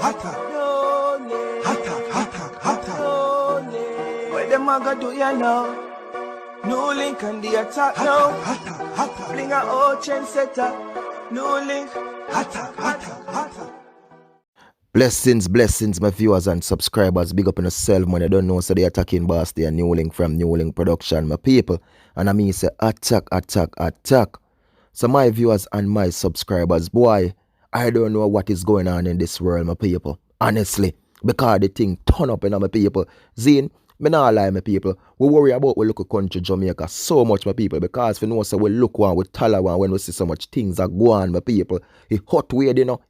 What them a go do ya now? NEWLINK and D3ATH now. Bring a old trendsetter. NEWLINK. Blessings, my viewers and subscribers. Big up in yourself, man. I don't know, so they attacking boss there, NEWLINK from NEWLINK Production, my people. And I mean, say attack. So my viewers and my subscribers, boy, I don't know what is going on in this world, my people. Honestly, because the thing turn up in my people. Zine, me not lie, my people. We worry about we look a country Jamaica so much, my people, because we know so we look one, we tell one when we see so much things that go on, my people. He hot weird, you know,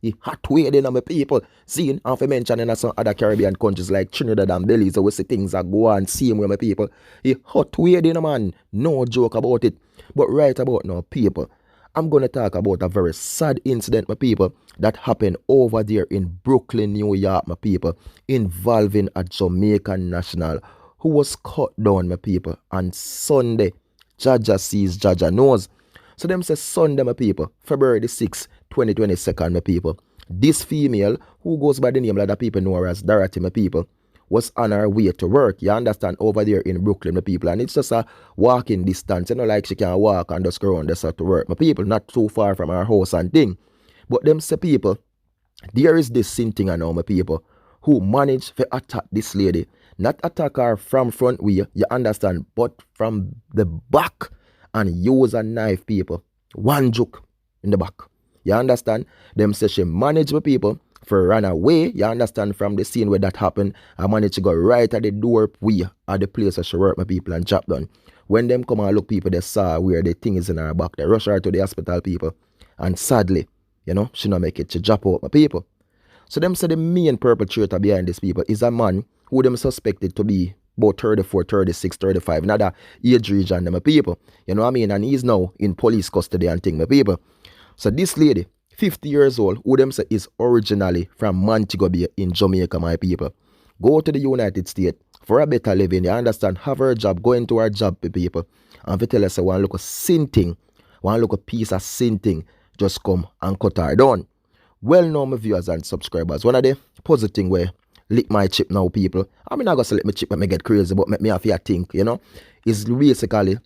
my people. Seeing, and for mentioning some other Caribbean countries like Trinidad and Belize, so we see things that go on, same way, my people. He hot weird, you know, man. No joke about it. But right about now, people, I'm going to talk about a very sad incident, my people, that happened over there in Brooklyn, New York, my people, involving a Jamaican national who was cut down, my people, on Sunday. Jaja sees, Jaja knows. So them say Sunday, my people, February the 6th, 2022, my people. This female, who goes by the name that people know her as Dorothy, my people, was on her way to work, you understand, over there in Brooklyn, my people. And it's just a walking distance, you know, like she can walk and just go around this to work, my people, not too far from her house and thing. But them say, people, there is this thing I know, my people, who managed to attack this lady. Not attack her from front way, you understand, but from the back and use a knife, people. One juke in the back. You understand? Them say she managed, my people, for run away, you understand, from the scene where that happened. I managed to go right at the door way at the place where she work, my people, and chop down. When them come and look, people, they saw where the thing is in her back. They rush her to the hospital, people. And sadly, you know, she not make it. She drop out, my people. So them say the main perpetrator behind this, people, is a man who them suspected to be about 34, 36, 35, another age region, my people. You know what I mean? And he's now in police custody and thing, my people. So this lady, 50 years old, who them say is originally from Montego Bay in Jamaica, my people. Go to the United States for a better living, you understand, have her job, go into her job, people. And if you tell us, one look a sin thing, one look a piece of sin thing, just come and cut her down. Well known, my viewers and subscribers, one of the positive way lick my chip now, people. I mean, I gotta lick my chip and me get crazy, but make me have to think, you know, is basically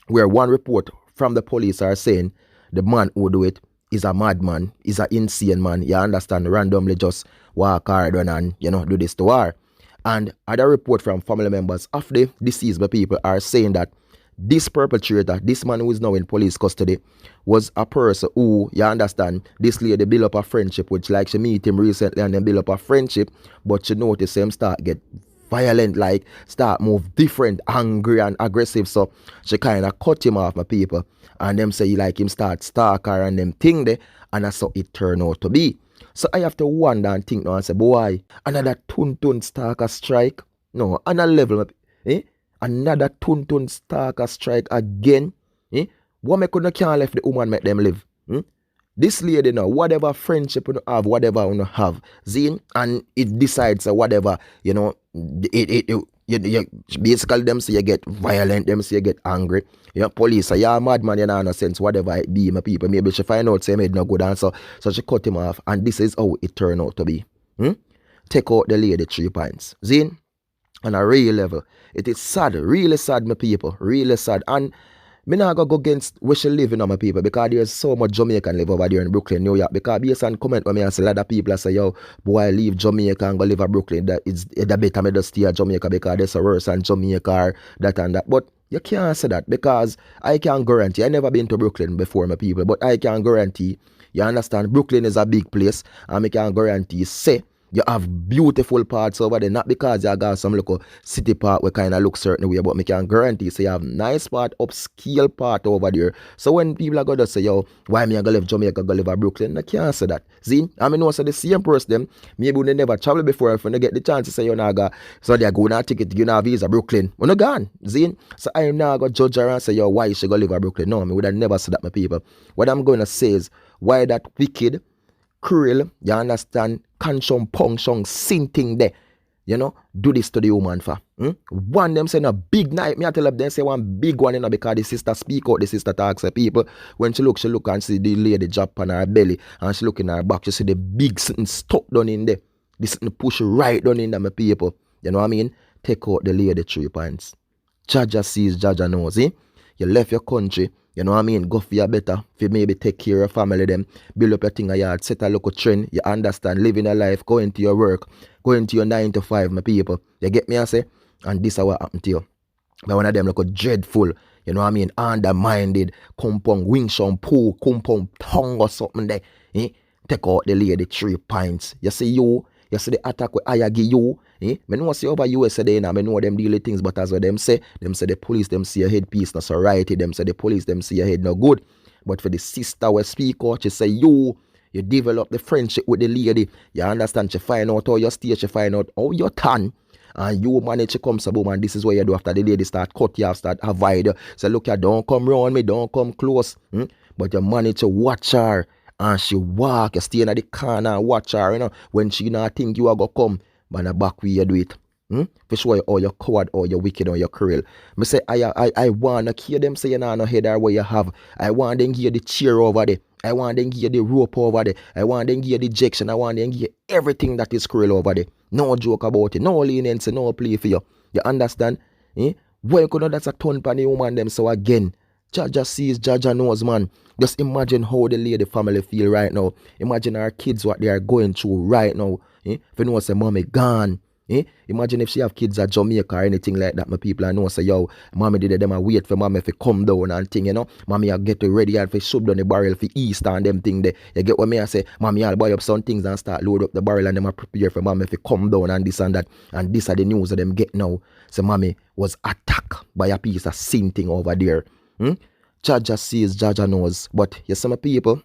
where one report from the police are saying the man who do it is a madman, is an insane man, you understand, randomly just walk hard and, you know, do this to her. And other report from family members of the deceased people are saying that this perpetrator, this man who is now in police custody, was a person who, you understand, this lady build up a friendship, which like she meet him recently and then build up a friendship, but she notice him start get violent, like start move different, angry and aggressive, so she kind of cut him off, my people, and them say like him start stalk her and them thing there, and that's how it turn out to be. So I have to wonder and think now and say, boy, another tun stalker strike? No, another level, another tun stalker strike again? What make you can't let the woman make them live? This lady now, whatever friendship you have, whatever you have, zine, and it decides whatever, you know, you basically them say you get violent, them say you get angry. You know, police say you're a madman, you know, no sense, whatever it be, my people. Maybe she find out say made no good answer, so she cut him off, and this is how it turned out to be. Take out the lady 3 points. Zine, on a real level. It is sad, really sad, my people, really sad. And me not go against where she live, you know, my people, because there's so much Jamaican live over there in Brooklyn, New York. Because based on comment when me see a lot of people say, yo, boy, leave Jamaica and go live in Brooklyn. That it's the better me just stay at Jamaica because there's a worse than Jamaica or that and that. But you can't say that, because I can guarantee, I never been to Brooklyn before, my people, but I can guarantee, you understand, Brooklyn is a big place, and I can guarantee, say, you have beautiful parts over there, not because you got some local city part where kind of look certain way, but I can guarantee, so you have nice part, upscale part over there. So when people are going to say, yo, why me I go live Jamaica, go live at Brooklyn, I can't say that. See, I mean, also the same person, them, maybe when they never travel before, if they get the chance to say, you know, so they go on a ticket, you know, visa Brooklyn, when they gone, see? So I'm not going to judge her and say, yo, why she go live at Brooklyn? No, I would have never said that, my people. What I'm going to say is, why that wicked, cruel, you understand, conscience, punction, sin thing there, you know, do this to the woman for. One them saying a big night, me I tell them say one big one, you know, because the sister speak out, the sister talks to people. When she look and see the lady drop on her belly, and she look in her back, she see the big something stuck down in there. This push right down in my people. You know what I mean? Take out the lady 3 points. Jaja sees, Jaja knows, eh? You left your country, you know what I mean? Go for your better, for maybe take care of your family them, build up your thing a yard, set a local trend, you understand, living a life, going to your work, going to your 9 to 5, my people. You get me, I say? And this is what happened to you. But one of them look dreadful, you know what I mean? Underminded, compound wing some poo, compound tongue or something there. Eh? Take out the lady 3 points. You see you see the attack with I give you. Eh? I know see over USA there now, I know them deal with things, but as what them say the police them see your headpiece, not so righty, them say the police them see your head no good. But for the sister we speak out, she say you develop the friendship with the lady. You understand? She find out how you stay, she find out how you turn. And you manage to come boom, and this is what you do after the lady start cut you off, start avoid you. So look, you don't come round me, don't come close. But you manage to watch her and she walk, you stay in the corner and watch her, you know, when she not think you are going to come, but in the back way you do it. For sure, or you're coward, or you're wicked, or you're cruel. Me say, I want to hear them say you know no head or what you have. I want them hear the chair over there. I want them hear the rope over there. I want them hear the ejection. I want them hear everything that is cruel over there. No joke about it. No leniency, no play for you. You understand? Well, you know that's a ton pan the woman them. So again, Jaja sees, Jaja knows, man. Just imagine how the lady family feel right now. Imagine our kids, what they are going through right now. If you know, say, mommy gone. Imagine if she have kids at Jamaica or anything like that, my people, I know say, yo, mommy did them a wait for mommy to come down and thing, you know. Mommy I get ready and for shove down the barrel for Easter and them thing there. You get what me I say? Mommy I'll buy up some things and start load up the barrel and them a prepare for mommy to come down and this and that. And this are the news that them get now. So mommy was attacked by a piece of sin thing over there. Jaja sees, Jaja knows. But you see my people,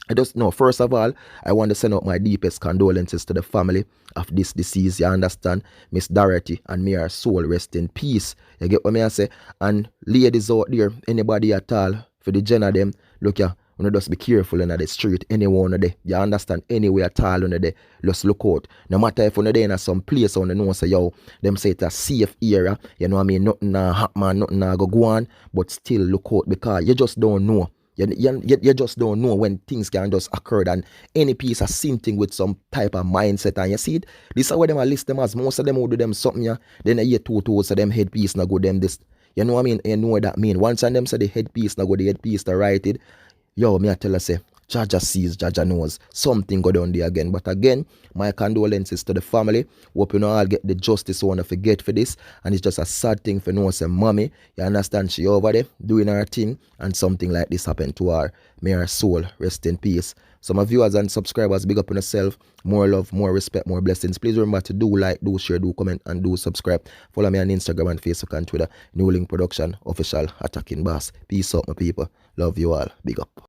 I just know, first of all, I want to send out my deepest condolences to the family of this deceased, you understand? Miss Dorothy, and may her soul rest in peace. You get what me I say? And ladies out there, anybody at all, for the gen of them, look ya, you know, just be careful in the street, anyone there. You understand? Anywhere at all on there, just look out. No matter if you're there in some place on the know, say, yo, them say it's a safe area, you know what I mean? Nothing happen, nothing go on, but still look out because you just don't know. You just don't know when things can just occur, and any piece of something with some type of mindset, and you see it. This is where them I list them as most of them will do them something, yeah. Then you hear two so them headpiece na go them this. You know what I mean? You know what that mean. Once and them say the headpiece na go the headpiece to write it. Yo, me I tell her say, Jaja sees, Jaja knows. Something go down there again. But again, my condolences to the family. Hope you know I'll get the justice I want to forget for this. And it's just a sad thing for no say mommy. You understand? She over there doing her thing and something like this happened to her. May her soul rest in peace. So my viewers and subscribers, big up on yourself. More love, more respect, more blessings. Please remember to do like, do share, do comment, and do subscribe. Follow me on Instagram and Facebook and Twitter. NEWLINK Production, official attacking boss. Peace out, my people. Love you all. Big up.